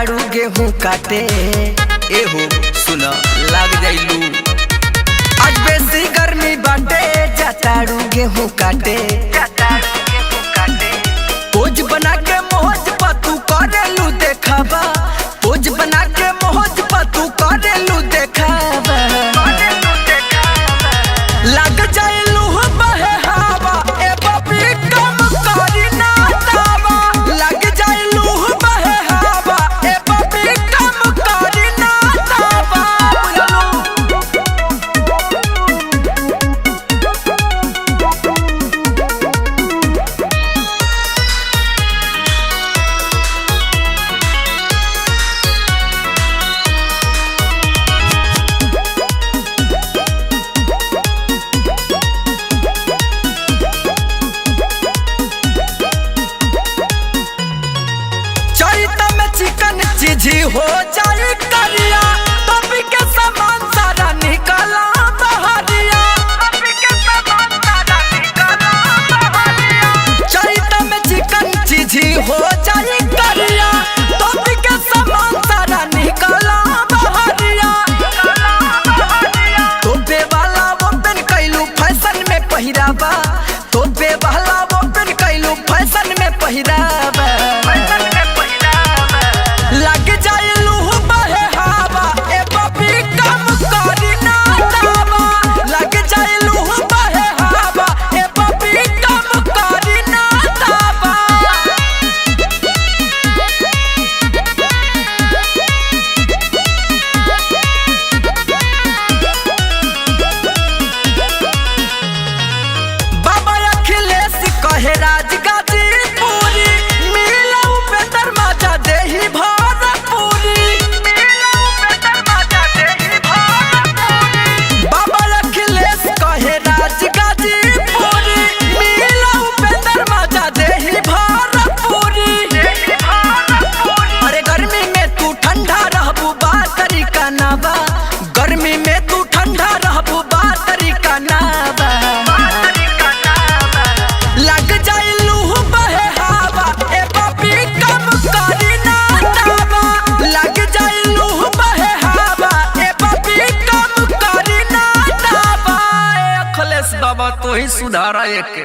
जाताड़ू गेहूं काटे। एहो सुन लाग जाइलू, आज बेसी गर्मी बाटे, जाताड़ू गेहूं काटे। पोज बना के मोहज पर तू करेलू देखावा, पोज बना के मोहज पर तू करेलू देखावा। लग जाइलू बहे हवा ए बबी कम करी ना दावा, लग जाइलू बहे हवा ए बबी कम करी ना दावा। चिकन चीजी हो जाए करिया, तभी के सामान सारा निकला बहरिया, तभी के सामान सारा निकला बहरिया। चैत में चिकन चीजी हो जाए करिया, तभी के सामान सारा निकला बहरिया। तोबे वाला वो पेन कैलू फैशन में पहिरावा, तोबे वाला वो पेन कैलू फैशन में पहिरावा। लग जाइलू बहे हवा ए बबी कम करी ना दावा, लग जाइलू बहे हवा ए बबी कम करी ना दावा। बाबा अखिलेश कहे राजगाजीपुरी, मिला उपेंद्र माजा देही गर्मी में तू ठंडा रहबू बात तरीका नावा। लग जाइलू बहे हवा ए बबी कम करी ना दावा, लग जाइलू बहे हवा ए बबी कम करी ना दावा। अखिलेश बाबा तो ही सुधारा एक